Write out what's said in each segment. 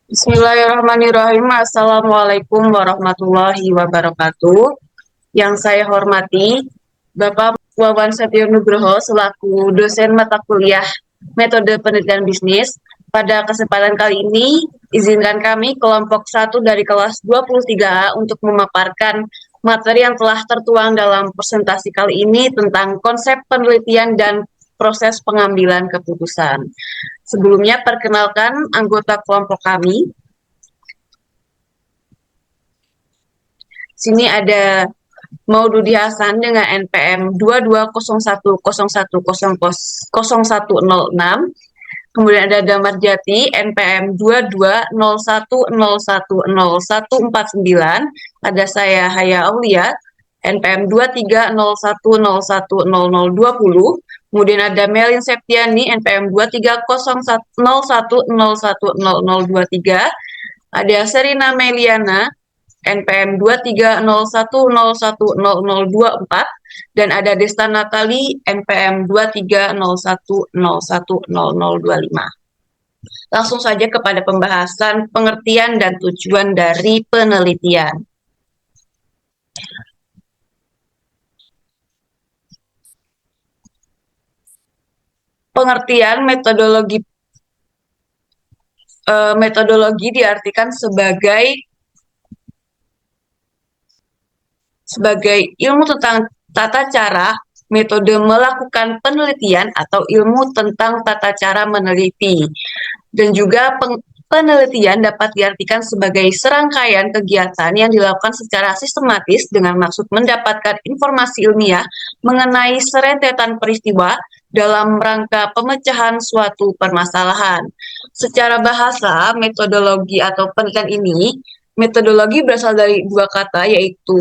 Bismillahirrahmanirrahim. Assalamualaikum warahmatullahi wabarakatuh. Yang saya hormati Bapak Wawan Setio Nugroho selaku dosen mata kuliah Metode Penelitian Bisnis. Pada kesempatan kali ini, izinkan kami kelompok 1 dari kelas 23A untuk memaparkan materi yang telah tertuang dalam presentasi kali ini tentang konsep penelitian dan proses pengambilan keputusan. Sebelumnya, perkenalkan anggota kelompok kami. Sini ada Maududi Hasan dengan NPM 220101000106. Kemudian ada Damar Jati NPM 2201010149. Ada saya Haya Aulia NPM 2301010020. Kemudian ada Melin Septiani NPM 2301010023. Ada Serina Meliana NPM 2301010024 dan ada Desta Natali NPM 2301010025. Langsung saja kepada pembahasan pengertian dan tujuan dari penelitian. Pengertian metodologi diartikan sebagai ilmu tentang tata cara, metode melakukan penelitian atau ilmu tentang tata cara meneliti. Dan juga penelitian dapat diartikan sebagai serangkaian kegiatan yang dilakukan secara sistematis dengan maksud mendapatkan informasi ilmiah mengenai serentetan peristiwa dalam rangka pemecahan suatu permasalahan. Secara bahasa, metodologi atau penelitian ini, metodologi berasal dari dua kata, yaitu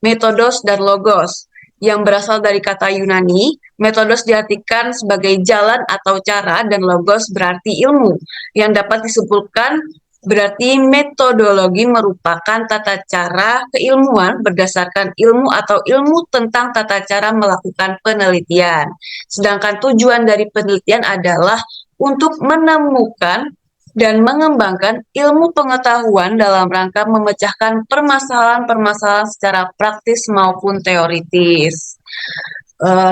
metodos dan logos, yang berasal dari kata Yunani. Metodos diartikan sebagai jalan atau cara, dan logos berarti ilmu. Yang dapat disimpulkan berarti metodologi merupakan tata cara keilmuan berdasarkan ilmu atau ilmu tentang tata cara melakukan penelitian. Sedangkan tujuan dari penelitian adalah untuk menemukan dan mengembangkan ilmu pengetahuan dalam rangka memecahkan permasalahan-permasalahan secara praktis maupun teoritis.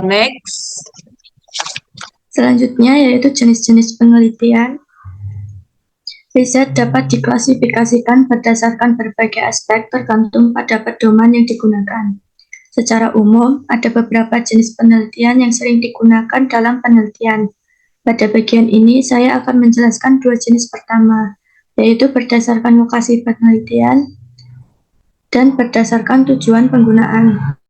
Next. Selanjutnya yaitu jenis-jenis penelitian. Riset dapat diklasifikasikan berdasarkan berbagai aspek tergantung pada pedoman yang digunakan. Secara umum, ada beberapa jenis penelitian yang sering digunakan dalam penelitian. Pada bagian ini, saya akan menjelaskan dua jenis pertama, yaitu berdasarkan lokasi penelitian dan berdasarkan tujuan penggunaan.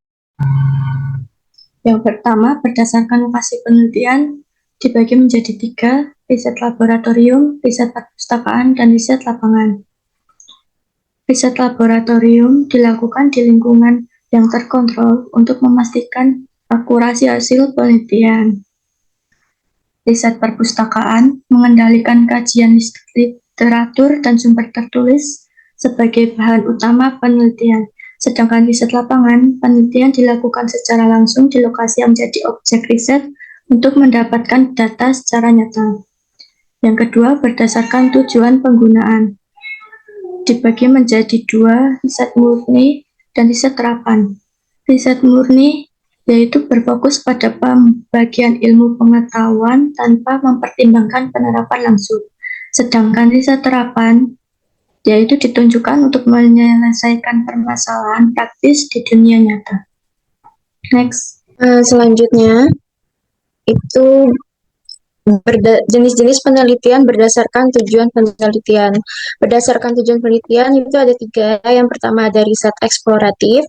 Yang pertama, berdasarkan lokasi penelitian, dibagi menjadi 3, riset laboratorium, riset perpustakaan, dan riset lapangan. Riset laboratorium dilakukan di lingkungan yang terkontrol untuk memastikan akurasi hasil penelitian. Riset perpustakaan mengendalikan kajian literatur dan sumber tertulis sebagai bahan utama penelitian. Sedangkan riset lapangan, penelitian dilakukan secara langsung di lokasi yang menjadi objek riset untuk mendapatkan data secara nyata. Yang kedua, berdasarkan tujuan penggunaan. Dibagi menjadi 2, riset murni dan riset terapan. Riset murni yaitu berfokus pada pembagian ilmu pengetahuan tanpa mempertimbangkan penerapan langsung. Sedangkan riset terapan yaitu ditunjukkan untuk menyelesaikan permasalahan praktis di dunia nyata. Next. Selanjutnya, itu jenis-jenis penelitian berdasarkan tujuan penelitian. Berdasarkan tujuan penelitian itu ada 3. Yang pertama ada riset eksploratif,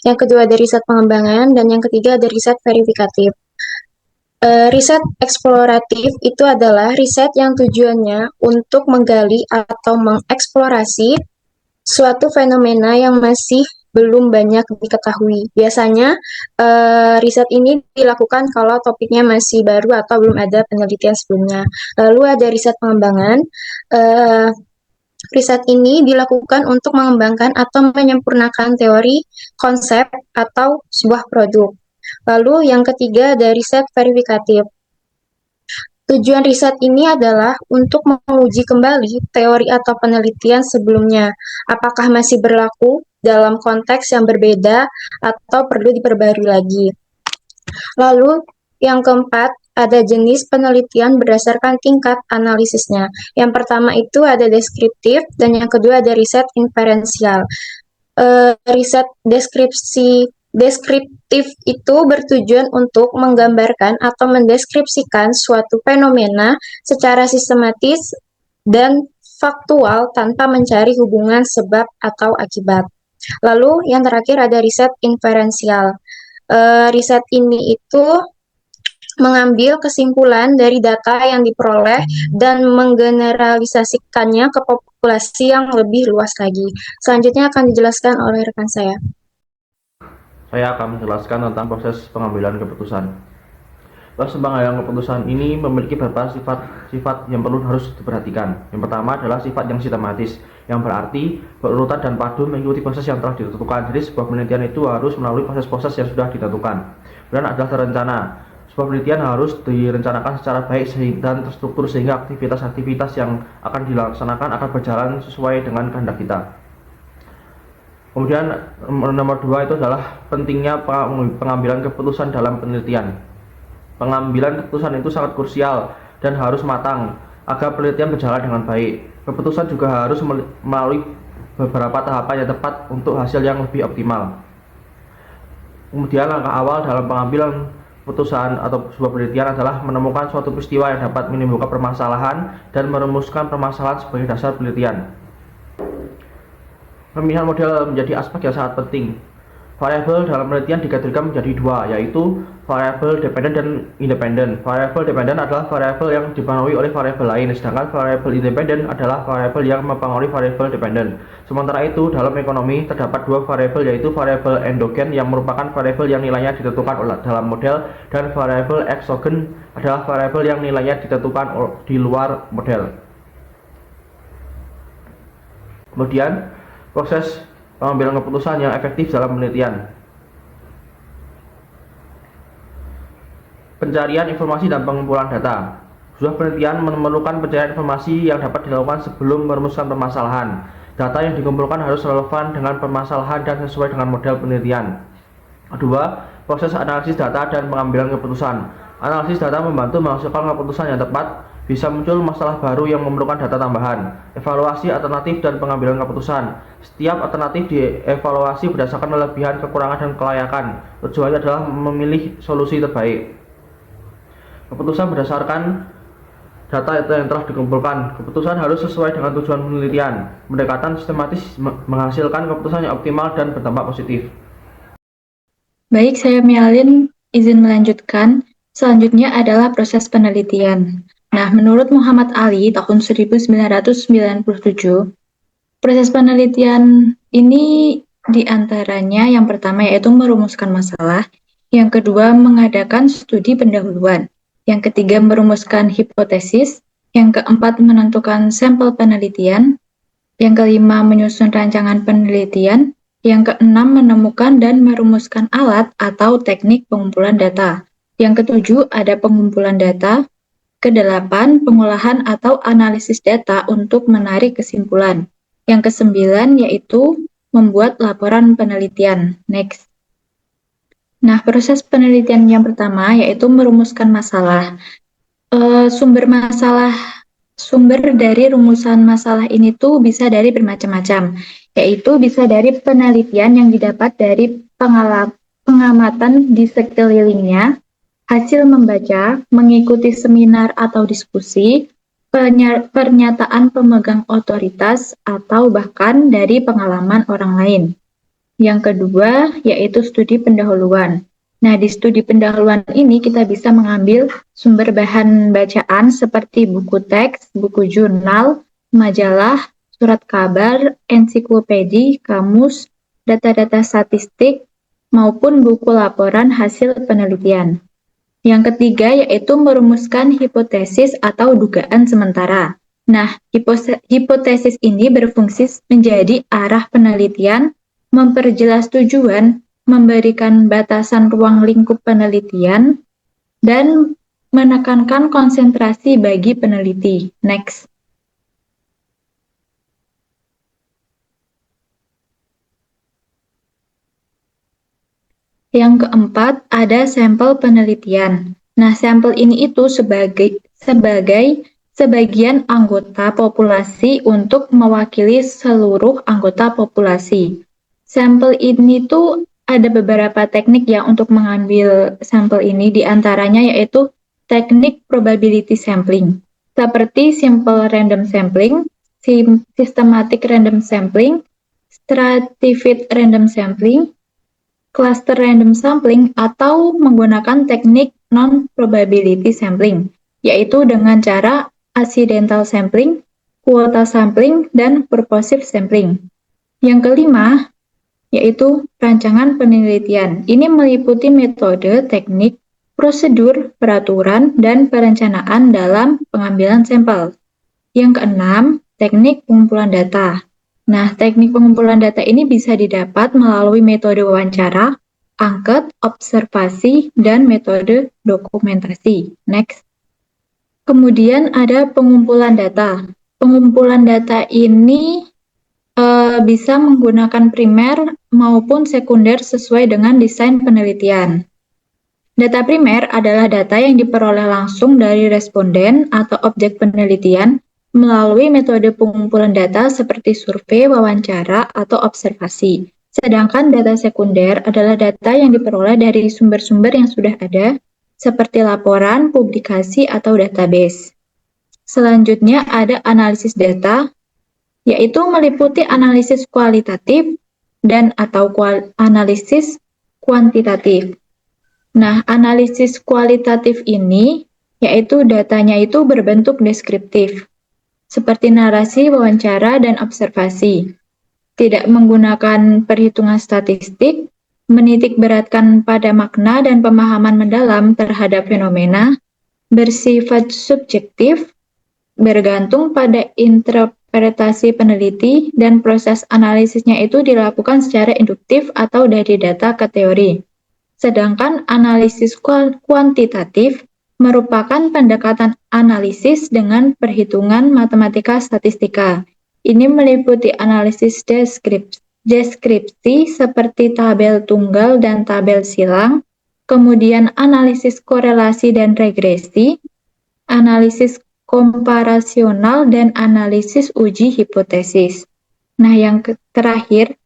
yang kedua ada riset pengembangan, dan yang ketiga ada riset verifikatif. Riset eksploratif itu adalah riset yang tujuannya untuk menggali atau mengeksplorasi suatu fenomena yang masih belum banyak diketahui. Biasanya riset ini dilakukan kalau topiknya masih baru atau belum ada penelitian sebelumnya. Lalu ada riset pengembangan. Riset ini dilakukan untuk mengembangkan atau menyempurnakan teori, konsep, atau sebuah produk. Lalu yang ketiga ada riset verifikatif. Tujuan riset ini adalah untuk menguji kembali teori atau penelitian sebelumnya, apakah masih berlaku dalam konteks yang berbeda atau perlu diperbarui lagi. Lalu, yang keempat, ada jenis penelitian berdasarkan tingkat analisisnya. Yang pertama itu ada deskriptif, dan yang kedua ada riset inferensial. Riset deskriptif itu bertujuan untuk menggambarkan atau mendeskripsikan suatu fenomena secara sistematis dan faktual tanpa mencari hubungan sebab atau akibat. Lalu yang terakhir ada riset inferensial. Riset ini itu mengambil kesimpulan dari data yang diperoleh dan menggeneralisasikannya ke populasi yang lebih luas lagi. Selanjutnya akan dijelaskan oleh rekan saya. Saya akan menjelaskan tentang proses pengambilan keputusan. Proses pengambilan keputusan ini memiliki beberapa sifat yang harus diperhatikan. Yang pertama adalah sifat yang sistematis, yang berarti berurutan dan padu mengikuti proses yang telah ditentukan. Jadi sebuah penelitian itu harus melalui proses-proses yang sudah ditentukan. Kemudian adalah terencana. Sebuah penelitian harus direncanakan secara baik dan terstruktur sehingga aktivitas-aktivitas yang akan dilaksanakan akan berjalan sesuai dengan kehendak kita. Kemudian nomor 2 itu adalah pentingnya pengambilan keputusan dalam penelitian. Pengambilan keputusan itu sangat krusial dan harus matang agar penelitian berjalan dengan baik. Keputusan juga harus melalui beberapa tahapan yang tepat untuk hasil yang lebih optimal. Kemudian langkah awal dalam pengambilan keputusan atau sebuah penelitian adalah menemukan suatu peristiwa yang dapat menimbulkan permasalahan dan merumuskan permasalahan sebagai dasar penelitian. Pemilihan model menjadi aspek yang sangat penting. Variabel dalam penelitian dikategorikan menjadi dua, yaitu variabel dependen dan independen. Variabel dependen adalah variabel yang dipengaruhi oleh variabel lain, sedangkan variabel independen adalah variabel yang mempengaruhi variabel dependen. Sementara itu, dalam ekonomi terdapat dua variabel, yaitu variabel endogen yang merupakan variabel yang nilainya ditentukan dalam model, dan variabel eksogen adalah variabel yang nilainya ditentukan di luar model. Kemudian, proses pengambilan keputusan yang efektif dalam penelitian. Pencarian informasi dan pengumpulan data. Sebuah penelitian memerlukan pencarian informasi yang dapat dilakukan sebelum merumuskan permasalahan. Data yang dikumpulkan harus relevan dengan permasalahan dan sesuai dengan model penelitian. Kedua, proses analisis data dan pengambilan keputusan. Analisis data membantu menghasilkan keputusan yang tepat. Bisa muncul masalah baru yang memerlukan data tambahan. Evaluasi alternatif dan pengambilan keputusan. Setiap alternatif dievaluasi berdasarkan kelebihan, kekurangan, dan kelayakan. Tujuannya adalah memilih solusi terbaik. Keputusan berdasarkan data yang telah dikumpulkan. Keputusan harus sesuai dengan tujuan penelitian. Pendekatan sistematis menghasilkan keputusan yang optimal dan berdampak positif. Baik, saya Mialin izin melanjutkan. Selanjutnya adalah proses penelitian. Nah, menurut Muhammad Ali tahun 1997, proses penelitian ini diantaranya yang pertama yaitu merumuskan masalah, yang kedua mengadakan studi pendahuluan, yang ketiga merumuskan hipotesis, yang keempat menentukan sampel penelitian, yang kelima menyusun rancangan penelitian, yang keenam menemukan dan merumuskan alat atau teknik pengumpulan data, yang ketujuh ada pengumpulan data, kedelapan, pengolahan atau analisis data untuk menarik kesimpulan. Yang kesembilan yaitu membuat laporan penelitian. Next. Nah, proses penelitian yang pertama yaitu merumuskan masalah. Sumber dari rumusan masalah ini tuh bisa dari bermacam-macam, yaitu bisa dari penelitian yang didapat dari pengamatan di sekelilingnya, hasil membaca, mengikuti seminar atau diskusi, pernyataan pemegang otoritas, atau bahkan dari pengalaman orang lain. Yang kedua, yaitu studi pendahuluan. Nah, di studi pendahuluan ini kita bisa mengambil sumber bahan bacaan seperti buku teks, buku jurnal, majalah, surat kabar, ensiklopedi, kamus, data-data statistik, maupun buku laporan hasil penelitian. Yang ketiga yaitu merumuskan hipotesis atau dugaan sementara. Nah, hipotesis ini berfungsi menjadi arah penelitian, memperjelas tujuan, memberikan batasan ruang lingkup penelitian, dan menekankan konsentrasi bagi peneliti. Next. Yang keempat, ada sampel penelitian. Nah, sampel ini itu sebagai sebagian anggota populasi untuk mewakili seluruh anggota populasi. Sampel ini tuh ada beberapa teknik ya untuk mengambil sampel ini, diantaranya yaitu teknik probability sampling, seperti simple random sampling, systematic random sampling, stratified random sampling, cluster random sampling, atau menggunakan teknik non-probability sampling, yaitu dengan cara accidental sampling, quota sampling, dan purposive sampling. Yang kelima, yaitu rancangan penelitian. Ini meliputi metode, teknik, prosedur, peraturan, dan perencanaan dalam pengambilan sampel. Yang keenam, teknik pengumpulan data. Nah, teknik pengumpulan data ini bisa didapat melalui metode wawancara, angket, observasi, dan metode dokumentasi. Next. Kemudian ada pengumpulan data. Pengumpulan data ini bisa menggunakan primer maupun sekunder sesuai dengan desain penelitian. Data primer adalah data yang diperoleh langsung dari responden atau objek penelitian melalui metode pengumpulan data seperti survei, wawancara, atau observasi. Sedangkan data sekunder adalah data yang diperoleh dari sumber-sumber yang sudah ada, seperti laporan, publikasi, atau database. Selanjutnya ada analisis data, yaitu meliputi analisis kualitatif dan atau analisis kuantitatif. Nah, analisis kualitatif ini yaitu datanya itu berbentuk deskriptif, seperti narasi, wawancara, dan observasi. Tidak menggunakan perhitungan statistik, menitik beratkan pada makna dan pemahaman mendalam terhadap fenomena, bersifat subjektif, bergantung pada interpretasi peneliti, dan proses analisisnya itu dilakukan secara induktif atau dari data ke teori. Sedangkan analisis kuantitatif merupakan pendekatan analisis dengan perhitungan matematika statistika. Ini meliputi analisis deskripsi seperti tabel tunggal dan tabel silang, kemudian analisis korelasi dan regresi, analisis komparasional, dan analisis uji hipotesis. Nah, yang terakhir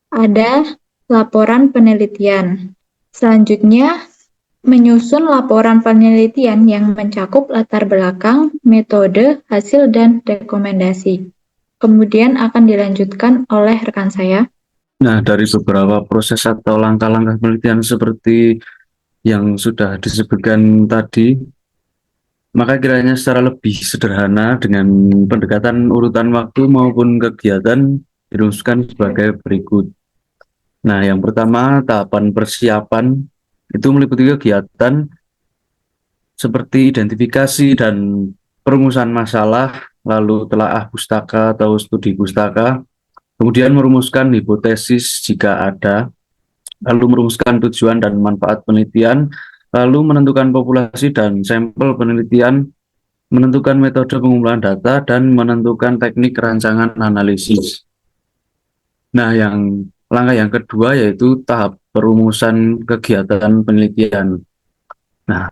ada laporan penelitian. Selanjutnya, menyusun laporan penelitian yang mencakup latar belakang, metode, hasil, dan rekomendasi. Kemudian akan dilanjutkan oleh rekan saya. Nah, dari beberapa proses atau langkah-langkah penelitian seperti yang sudah disebutkan tadi, maka kiranya secara lebih sederhana dengan pendekatan urutan waktu maupun kegiatan dirumuskan sebagai berikut. Nah, yang pertama, tahapan persiapan itu meliputi kegiatan seperti identifikasi dan perumusan masalah, lalu telaah pustaka atau studi pustaka, kemudian merumuskan hipotesis jika ada, lalu merumuskan tujuan dan manfaat penelitian, lalu menentukan populasi dan sampel penelitian, menentukan metode pengumpulan data, dan menentukan teknik rancangan analisis. Nah, langkah yang kedua yaitu tahap perumusan kegiatan penelitian. Nah,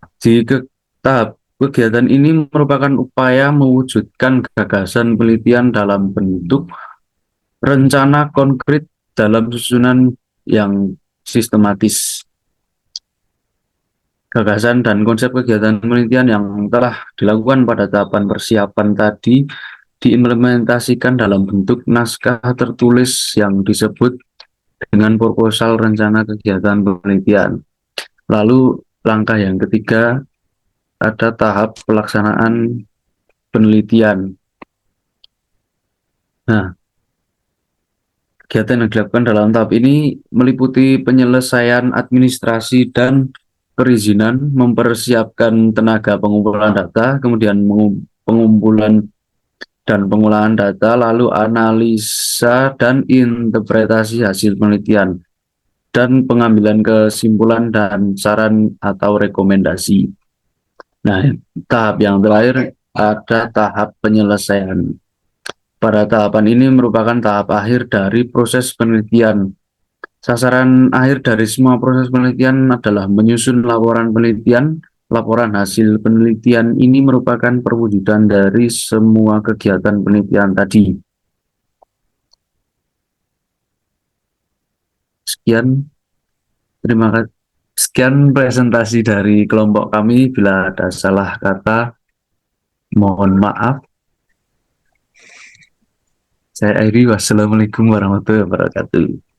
tahap kegiatan ini merupakan upaya mewujudkan gagasan penelitian dalam bentuk rencana konkret dalam susunan yang sistematis. Gagasan dan konsep kegiatan penelitian yang telah dilakukan pada tahapan persiapan tadi diimplementasikan dalam bentuk naskah tertulis yang disebut dengan proposal rencana kegiatan penelitian. Lalu langkah yang ketiga ada tahap pelaksanaan penelitian. Nah, kegiatan yang dilakukan dalam tahap ini meliputi penyelesaian administrasi dan perizinan, mempersiapkan tenaga pengumpulan data, kemudian pengumpulan dan pengolahan data, lalu analisa dan interpretasi hasil penelitian, dan pengambilan kesimpulan dan saran atau rekomendasi. Nah, tahap yang terakhir ada tahap penyelesaian. Pada tahapan ini merupakan tahap akhir dari proses penelitian. Sasaran akhir dari semua proses penelitian adalah menyusun laporan penelitian. Laporan hasil penelitian ini merupakan perwujudan dari semua kegiatan penelitian tadi. Sekian, terima kasih. Sekian presentasi dari kelompok kami. Bila ada salah kata, mohon maaf. Saya akhiri. Wassalamualaikum warahmatullahi wabarakatuh.